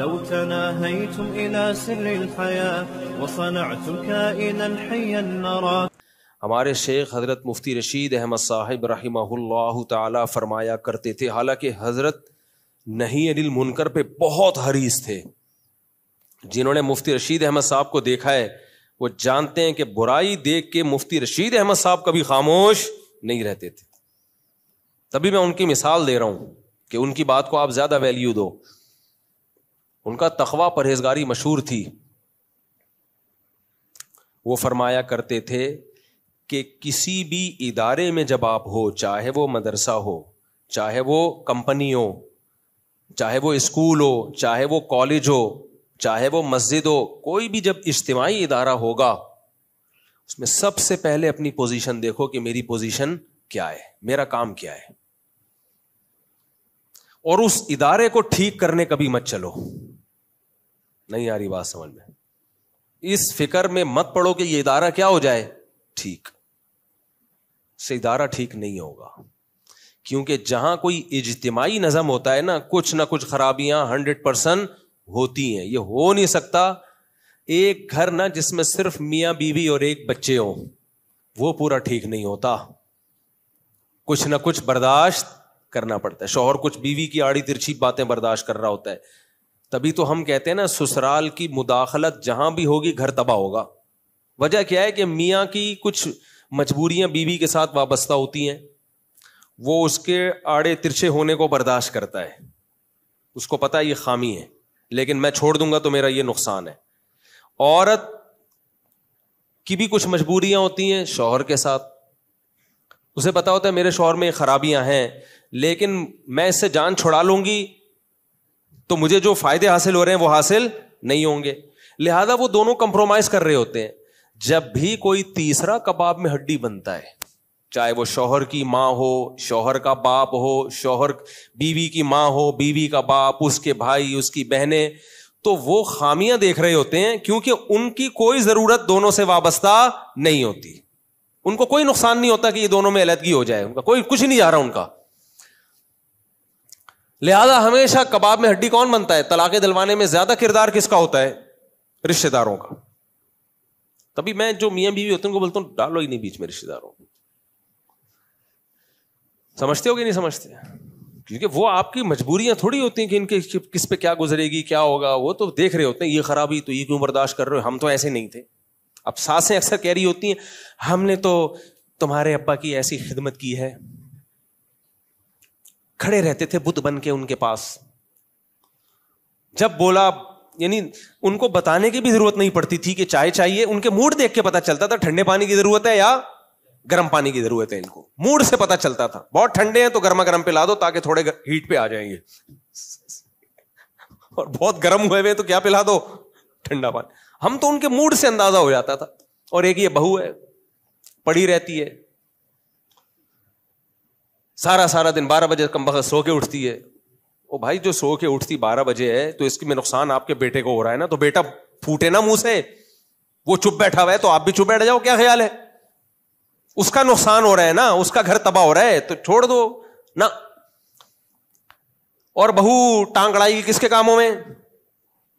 لو تناهيتم إلى سر الحياة وصنعتم كائنا حيا نرى. ہمارے شیخ حضرت مفتی رشید احمد صاحب رحمہ اللہ تعالی فرمایا کرتے تھے، حالانکہ حضرت نہی عن المنکر پہ بہت حریص تھے. جنہوں نے مفتی رشید احمد صاحب کو دیکھا ہے وہ جانتے ہیں کہ برائی دیکھ کے مفتی رشید احمد صاحب کبھی خاموش نہیں رہتے تھے. تبھی میں ان کی مثال دے رہا ہوں کہ ان کی بات کو آپ زیادہ ویلیو دو. ان کا تقویٰ پرہیزگاری مشہور تھی. وہ فرمایا کرتے تھے کہ کسی بھی ادارے میں جب آپ ہو، چاہے وہ مدرسہ ہو، چاہے وہ کمپنی ہو، چاہے وہ اسکول ہو، چاہے وہ کالج ہو، چاہے وہ مسجد ہو، کوئی بھی جب اجتماعی ادارہ ہوگا اس میں سب سے پہلے اپنی پوزیشن دیکھو کہ میری پوزیشن کیا ہے، میرا کام کیا ہے، اور اس ادارے کو ٹھیک کرنے کبھی مت چلو. نہیں آ رہی بات سمجھ میں؟ اس فکر میں مت پڑو کہ یہ ادارہ کیا ہو جائے ٹھیک، سے ادارہ ٹھیک نہیں ہوگا. کیونکہ جہاں کوئی اجتماعی نظم ہوتا ہے نا، کچھ نہ کچھ خرابیاں 100% ہوتی ہیں. یہ ہو نہیں سکتا ایک گھر نا جس میں صرف میاں بیوی اور ایک بچے ہوں، وہ پورا ٹھیک نہیں ہوتا. کچھ نہ کچھ برداشت کرنا پڑتا ہے. شوہر کچھ بیوی کی آڑی ترچھی باتیں برداشت کر رہا ہوتا ہے. تبھی تو ہم کہتے ہیں نا سسرال کی مداخلت جہاں بھی ہوگی گھر تباہ ہوگا. وجہ کیا ہے کہ میاں کی کچھ مجبوریاں بیوی کے ساتھ وابستہ ہوتی ہیں، وہ اس کے آڑے ترچھے ہونے کو برداشت کرتا ہے. اس کو پتا ہے یہ خامی ہے، لیکن میں چھوڑ دوں گا تو میرا یہ نقصان ہے. عورت کی بھی کچھ مجبوریاں ہوتی ہیں شوہر کے ساتھ. اسے پتا ہوتا ہے میرے شوہر میں خرابیاں ہیں، لیکن میں اس سے جان چھڑا لوں گی تو مجھے جو فائدے حاصل ہو رہے ہیں وہ حاصل نہیں ہوں گے. لہذا وہ دونوں کمپرومائز کر رہے ہوتے ہیں. جب بھی کوئی تیسرا کباب میں ہڈی بنتا ہے، چاہے وہ شوہر کی ماں ہو، شوہر کا باپ ہو، شوہر بیوی کی ماں ہو، بیوی کا باپ، اس کے بھائی، اس کی بہنیں، تو وہ خامیاں دیکھ رہے ہوتے ہیں کیونکہ ان کی کوئی ضرورت دونوں سے وابستہ نہیں ہوتی. ان کو کوئی نقصان نہیں ہوتا کہ یہ دونوں میں علیحدگی ہو جائے، ان کا کوئی کچھ نہیں جا رہا ان کا. لہذا ہمیشہ کباب میں ہڈی کون بنتا ہے؟ طلاق دلوانے میں زیادہ کردار کس کا ہوتا ہے؟ رشتہ داروں کا. تبھی میں جو میاں بیوی ہوتے ہیں ان کو بولتا ہوں ڈالو ہی نہیں بیچ میں رشتہ داروں. سمجھتے ہو کہ نہیں سمجھتے؟ کیونکہ وہ آپ کی مجبوریاں تھوڑی ہوتی ہیں کہ ان کے کس پہ کیا گزرے گی، کیا ہوگا. وہ تو دیکھ رہے ہوتے ہیں یہ خرابی تو یہ کیوں برداشت کر رہے ہو، ہم تو ایسے نہیں تھے. اب ساسیں اکثر کہہ رہی ہوتی ہیں ہم نے تو تمہارے ابا کی ایسی خدمت کی ہے، کھڑے رہتے تھے بت بن کے ان کے پاس. جب بولا یعنی ان کو بتانے کی بھی ضرورت نہیں پڑتی تھی کہ چائے چاہیے. ان کے موڈ دیکھ کے پتا چلتا تھا ٹھنڈے پانی کی ضرورت ہے یا گرم پانی کی ضرورت ہے. ان کو موڈ سے پتا چلتا تھا. بہت ٹھنڈے ہیں تو گرما گرم پلا دو تاکہ تھوڑے ہیٹ پہ آ جائیں گے، اور بہت گرم ہوئے ہوئے تو کیا پلا دو؟ ٹھنڈا پانی. ہم تو ان کے موڈ سے اندازہ ہو جاتا تھا. اور ایک یہ بہو ہے پڑی رہتی ہے سارا دن، 12 بجے کم بخت سو کے اٹھتی ہے. او بھائی جو سو کے اٹھتی 12 بجے ہے تو اس میں نقصان آپ کے بیٹے کو ہو رہا ہے نا، تو بیٹا پھوٹے نا منہ سے. وہ چپ بیٹھا ہوا ہے تو آپ بھی چپ بیٹھ جاؤ، کیا خیال ہے؟ اس کا نقصان ہو رہا ہے نا، اس کا گھر تباہ ہو رہا ہے تو چھوڑ دو نا. اور بہو ٹانگ اڑائی کس کے کاموں میں؟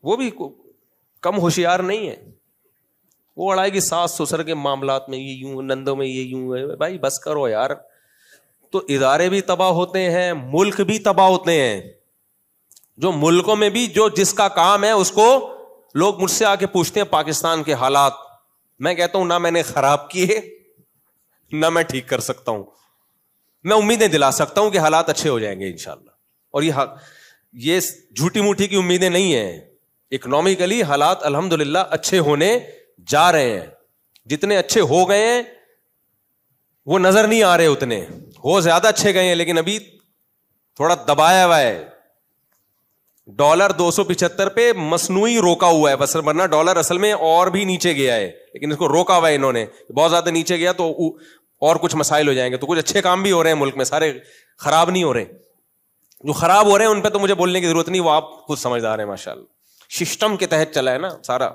وہ بھی کم ہوشیار نہیں ہے. وہ اڑائے گی ساس سسر کے معاملات میں، یہ یوں نندوں میں یہ یوں ہے. بھائی بس کرو یار. تو ادارے بھی تباہ ہوتے ہیں، ملک بھی تباہ ہوتے ہیں. جو ملکوں میں بھی جو جس کا کام ہے اس کو لوگ مجھ سے آ کے پوچھتے ہیں پاکستان کے حالات. میں کہتا ہوں نہ میں نے خراب کیے نہ میں ٹھیک کر سکتا ہوں. میں امیدیں دلا سکتا ہوں کہ حالات اچھے ہو جائیں گے انشاءاللہ. اور یہ جھوٹی موٹی کی امیدیں نہیں ہیں. اکنامکلی حالات الحمدللہ اچھے ہونے جا رہے ہیں. جتنے اچھے ہو گئے ہیں وہ نظر نہیں آ رہے، اتنے ہو زیادہ اچھے گئے ہیں لیکن ابھی تھوڑا دبایا ہوا ہے. ڈالر 275 پہ مصنوعی روکا ہوا ہے بس، ورنہ ڈالر اصل میں اور بھی نیچے گیا ہے لیکن اس کو روکا ہوا ہے انہوں نے. بہت زیادہ نیچے گیا تو اور کچھ مسائل ہو جائیں گے. تو کچھ اچھے کام بھی ہو رہے ہیں ملک میں، سارے خراب نہیں ہو رہے. جو خراب ہو رہے ہیں ان پہ تو مجھے بولنے کی ضرورت نہیں، وہ آپ خود سمجھدار ہیں ماشاءاللہ. سسٹم کے تحت چلا ہے نا سارا.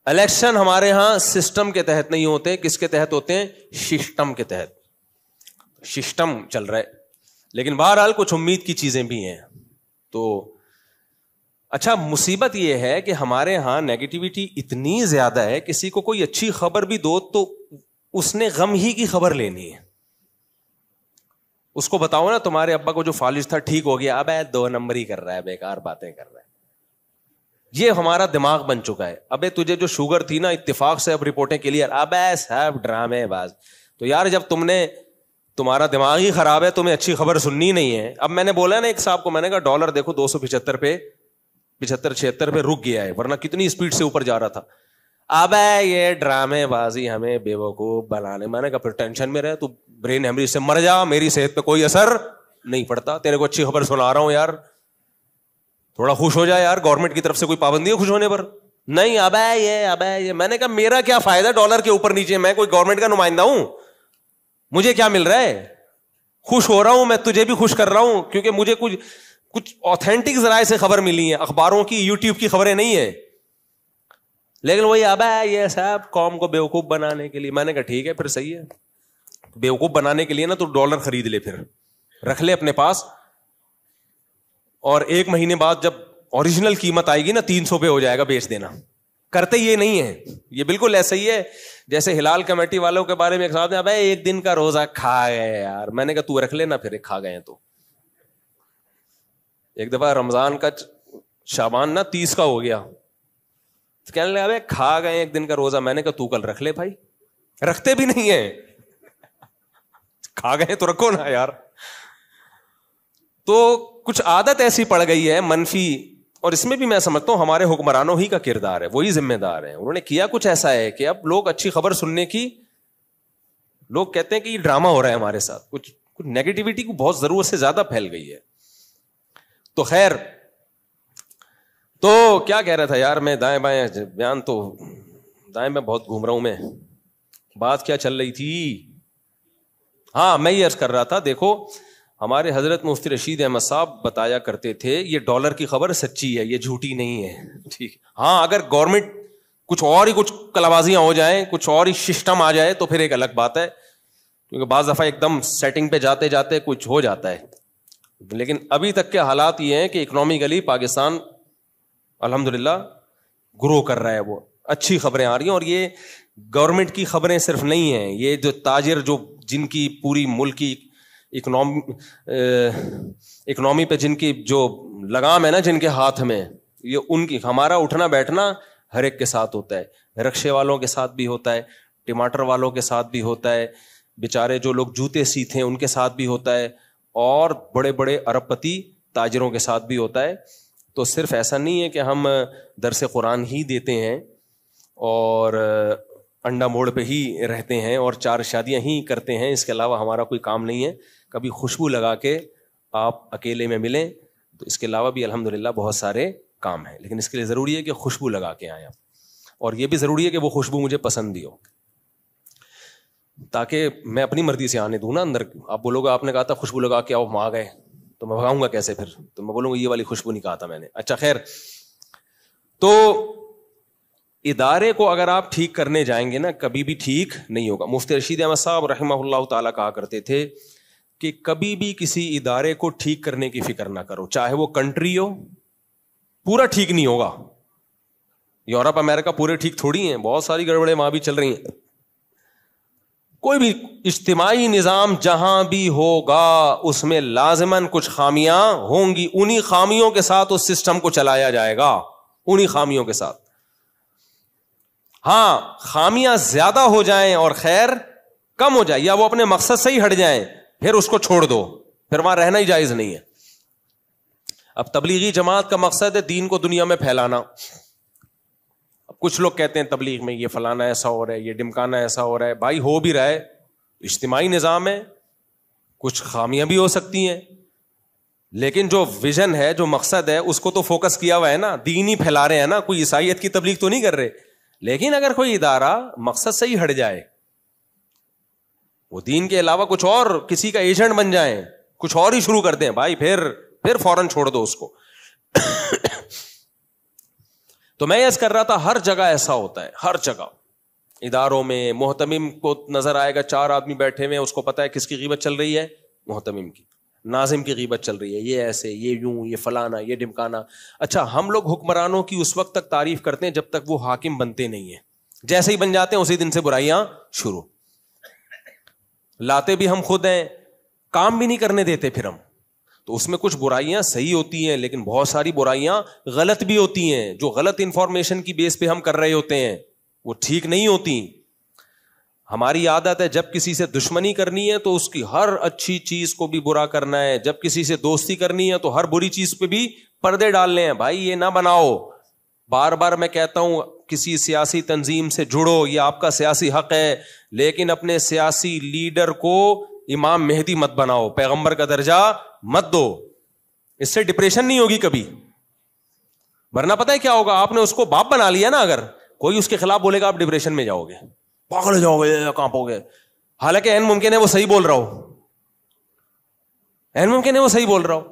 الیکشن ہمارے ہاں سسٹم کے تحت نہیں ہوتے. کس کے تحت ہوتے ہیں؟ سسٹم کے تحت. سسٹم چل رہا ہے لیکن بہرحال کچھ امید کی چیزیں بھی ہیں. تو اچھا مصیبت یہ ہے کہ ہمارے ہاں نیگیٹیوٹی اتنی زیادہ ہے, کسی کو کوئی اچھی خبر بھی دو تو اس نے غم ہی کی خبر لینی ہے. اس کو بتاؤ نا تمہارے ابا کو جو فالج تھا ٹھیک ہو گیا, اب 2 نمبر ہی کر رہا ہے, بیکار باتیں کر رہا ہے. یہ ہمارا دماغ بن چکا ہے. ابے تجھے جو شوگر تھی نا اتفاق سے اب رپورٹیں کلیئر, اب سب ڈرامے باز. تو یار جب تمہارا دماغ ہی خراب ہے, تمہیں اچھی خبر سننی نہیں ہے. اب میں نے بولا نا ایک صاحب کو, میں نے کہا ڈالر دیکھو 275 پہ 75-76 پہ رک گیا ہے, ورنہ کتنی اسپیڈ سے اوپر جا رہا تھا. اب یہ ڈرامے بازی ہمیں بیوقوف بنانے. میں نے کہا پھر ٹینشن میں رہے, تو برین ہیمریج سے مر جا, میری صحت پہ کوئی اثر نہیں پڑتا. تیرے کو اچھی خبر سنا رہا ہوں یار, تھوڑا خوش ہو جائے یار. گورنمنٹ کی طرف سے کوئی پابندی ہے خوش ہونے پر؟ نہیں. اب یہ میں نے کہا میرا کیا فائدہ ڈالر کے اوپر نیچے, میں کوئی گورنمنٹ کا نمائندہ ہوں؟ مجھے کیا مل رہا ہے؟ خوش ہو رہا ہوں میں, تجھے بھی خوش کر رہا ہوں, کیونکہ مجھے کچھ آتھینٹک ذرائع سے خبر ملی ہے, اخباروں کی یوٹیوب کی خبریں نہیں ہے. لیکن وہی اب یہ سب قوم کو بیوقوف بنانے کے لیے. میں نے کہا ٹھیک ہے پھر صحیح ہے, بیوقوف بنانے کے لیے نا تو ڈالر خرید لے, پھر رکھ لے اپنے پاس, اور 1 مہینے بعد جب اوریجنل قیمت آئے گی نا 300 پہ ہو جائے گا, بیچ دینا. کرتے یہ نہیں ہے, یہ بالکل ایسا ہی ہے جیسے ہلال کمیٹی والوں کے بارے میں ایک صاحب نے, اب 1 دن کا روزہ کھا گئے یار. میں نے کہا تو رکھ لینا پھر, کھا گئے تو. ایک دفعہ رمضان کا شعبان نا 30 کا ہو گیا, تو کہنے لگا کھا گئے 1 دن کا روزہ. میں نے کہا تو کل رکھ لے بھائی. رکھتے بھی نہیں ہیں, کھا گئے تو رکھو نا یار. تو کچھ عادت ایسی پڑ گئی ہے منفی, اور اس میں بھی میں سمجھتا ہوں ہمارے حکمرانوں ہی کا کردار ہے, وہی ذمہ دار ہیں. انہوں نے کیا کچھ ایسا ہے کہ اب لوگ اچھی خبر سننے کی, لوگ کہتے ہیں کہ یہ ڈرامہ ہو رہا ہے ہمارے ساتھ. کچھ نیگیٹیوٹی کو بہت ضرورت سے زیادہ پھیل گئی ہے. تو خیر, تو کیا کہہ رہا تھا یار میں, دائیں بائیں بیان, تو دائیں میں بہت گھوم رہا ہوں میں. بات کیا چل رہی تھی؟ ہاں میں یہ عرض کر رہا تھا, دیکھو ہمارے حضرت مفتی رشید احمد صاحب بتایا کرتے تھے یہ ڈالر کی خبر سچی ہے, یہ جھوٹی نہیں ہے. ٹھیک, ہاں اگر گورنمنٹ کچھ اور ہی کچھ کلابازیاں ہو جائیں, کچھ اور ہی سسٹم آ جائے تو پھر ایک الگ بات ہے, کیونکہ بعض دفعہ ایک دم سیٹنگ پہ جاتے جاتے کچھ ہو جاتا ہے. لیکن ابھی تک کے حالات یہ ہیں کہ اکنامکلی پاکستان الحمدللہ گرو کر رہا ہے, وہ اچھی خبریں آ رہی ہیں. اور یہ گورنمنٹ کی خبریں صرف نہیں ہیں, یہ جو تاجر جو جن کی پوری ملک کی اکنامی پہ جن کی جو لگام ہے نا, جن کے ہاتھ میں, یہ ان کی, ہمارا اٹھنا بیٹھنا ہر ایک کے ساتھ ہوتا ہے, رکشے والوں کے ساتھ بھی ہوتا ہے, ٹماٹر والوں کے ساتھ بھی ہوتا ہے, بیچارے جو لوگ جوتے سیتے ہیں ان کے ساتھ بھی ہوتا ہے, اور بڑے بڑے ارب پتی تاجروں کے ساتھ بھی ہوتا ہے. تو صرف ایسا نہیں ہے کہ ہم درس قرآن ہی دیتے ہیں اور انڈا موڑ پہ ہی رہتے ہیں اور 4 شادیاں ہی کرتے ہیں, اس کے علاوہ ہمارا کوئی کام نہیں ہے. کبھی خوشبو لگا کے آپ اکیلے میں ملیں تو اس کے علاوہ بھی الحمدللہ بہت سارے کام ہیں, لیکن اس کے لیے ضروری ہے کہ خوشبو لگا کے آئیں آپ, اور یہ بھی ضروری ہے کہ وہ خوشبو مجھے پسند بھی ہو, تاکہ میں اپنی مرضی سے آنے دوں نا اندر. آپ بولو گے آپ نے کہا تھا خوشبو لگا کے آؤ, ہم آ گئے, تو میں بھگاؤں گا کیسے پھر؟ تو میں بولوں گا یہ والی خوشبو نہیں کہا تھا میں نے. اچھا خیر, تو ادارے کو اگر آپ ٹھیک کرنے جائیں گے نا کبھی بھی ٹھیک نہیں ہوگا. مفتی رشید احمد صاحب رحمہ اللہ تعالیٰ کہا کرتے تھے کہ کبھی بھی کسی ادارے کو ٹھیک کرنے کی فکر نہ کرو, چاہے وہ کنٹری ہو, پورا ٹھیک نہیں ہوگا. یورپ امریکہ پورے ٹھیک تھوڑی ہیں, بہت ساری گڑبڑیں وہاں بھی چل رہی ہیں. کوئی بھی اجتماعی نظام جہاں بھی ہوگا اس میں لازماً کچھ خامیاں ہوں گی, انہی خامیوں کے ساتھ اس سسٹم کو چلایا جائے گا, انہی خامیوں کے ساتھ. ہاں خامیاں زیادہ ہو جائیں اور خیر کم ہو جائے, یا وہ اپنے مقصد سے ہی ہٹ جائیں, پھر اس کو چھوڑ دو, پھر وہاں رہنا ہی جائز نہیں ہے. اب تبلیغی جماعت کا مقصد ہے دین کو دنیا میں پھیلانا. اب کچھ لوگ کہتے ہیں تبلیغ میں یہ فلانا ایسا ہو رہا ہے, یہ ڈمکانا ایسا ہو رہا ہے. بھائی ہو بھی رہا ہے, اجتماعی نظام ہے, کچھ خامیاں بھی ہو سکتی ہیں, لیکن جو ویژن ہے, جو مقصد ہے, اس کو تو فوکس کیا ہوا ہے نا, دین ہی پھیلا رہے ہیں نا, کوئی عیسائیت کی تبلیغ تو نہیں کر رہے. لیکن اگر کوئی ادارہ مقصد سے ہی ہٹ جائے, وہ دین کے علاوہ کچھ اور کسی کا ایجنٹ بن جائیں, کچھ اور ہی شروع کر دیں, بھائی پھر فوراً چھوڑ دو اس کو. تو میں یہ کر رہا تھا ہر جگہ ایسا ہوتا ہے, ہر جگہ اداروں میں. محتمم کو نظر آئے گا 4 آدمی بیٹھے ہوئے, اس کو پتا ہے کس کی غیبت چل رہی ہے, محتمم کی. ناظم کی غیبت چل رہی ہے، یہ ایسے، یہ یوں، یہ فلانا، یہ ڈمکانا. اچھا ہم لوگ حکمرانوں کی اس وقت تک تعریف کرتے ہیں جب تک وہ حاکم بنتے نہیں ہیں. جیسے ہی بن جاتے ہیں اسی دن سے برائیاں شروع. لاتے بھی ہم خود ہیں، کام بھی نہیں کرنے دیتے پھر ہم. تو اس میں کچھ برائیاں صحیح ہوتی ہیں لیکن بہت ساری برائیاں غلط بھی ہوتی ہیں. جو غلط انفارمیشن کی بیس پہ ہم کر رہے ہوتے ہیں وہ ٹھیک نہیں ہوتی. ہماری عادت ہے جب کسی سے دشمنی کرنی ہے تو اس کی ہر اچھی چیز کو بھی برا کرنا ہے، جب کسی سے دوستی کرنی ہے تو ہر بری چیز پہ بھی پردے ڈالنے ہیں. بھائی یہ نہ بناؤ. بار بار میں کہتا ہوں کسی سیاسی تنظیم سے جڑو، یہ آپ کا سیاسی حق ہے، لیکن اپنے سیاسی لیڈر کو امام مہدی مت بناؤ، پیغمبر کا درجہ مت دو. اس سے ڈپریشن نہیں ہوگی کبھی. ورنہ پتہ ہے کیا ہوگا، آپ نے اس کو باپ بنا لیا نا، اگر کوئی اس کے خلاف بولے گا آپ ڈپریشن میں جاؤ گے، پاگل جاؤ گے، کانپو گے. حالانکہ این ممکن ہے وہ صحیح بول رہا ہو، این ممکن ہے وہ صحیح بول رہا ہو.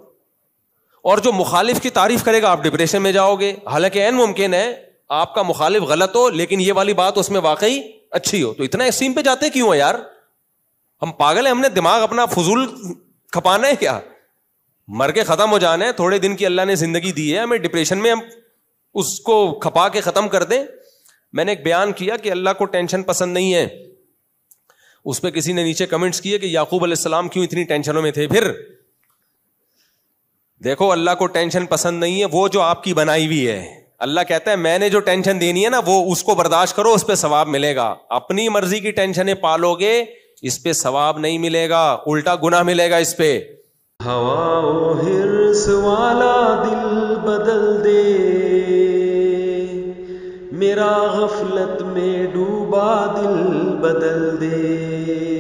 اور جو مخالف کی تعریف کرے گا آپ ڈپریشن میں جاؤ گے. حالانکہ این ممکن ہے آپ کا مخالف غلط ہو لیکن یہ والی بات اس میں واقعی اچھی ہو. تو اتنا ایکسٹریم پہ جاتے کیوں ہے یار؟ ہم پاگل ہیں؟ ہم نے دماغ اپنا فضول کھپانا ہے کیا؟ مر کے ختم ہو جانا ہے. تھوڑے دن کی اللہ نے زندگی دی ہے، ہمیں ڈپریشن میں ہم اس کو کھپا کے ختم کر دیں. میں نے ایک بیان کیا کہ اللہ کو ٹینشن پسند نہیں ہے. اس پہ کسی نے نیچے کمنٹس کیے کہ یعقوب علیہ السلام کیوں اتنی ٹینشنوں میں تھے. پھر دیکھو اللہ کو ٹینشن پسند نہیں ہے وہ جو آپ کی بنائی ہوئی ہے. اللہ کہتا ہے میں نے جو ٹینشن دینی ہے نا وہ اس کو برداشت کرو، اس پہ ثواب ملے گا. اپنی مرضی کی ٹینشنیں پالو گے اس پہ ثواب نہیں ملے گا، الٹا گناہ ملے گا اس پہ. ہوا و حرص والا دل بدل دے، میرا غفلت میں ڈوبا دل بدل دے.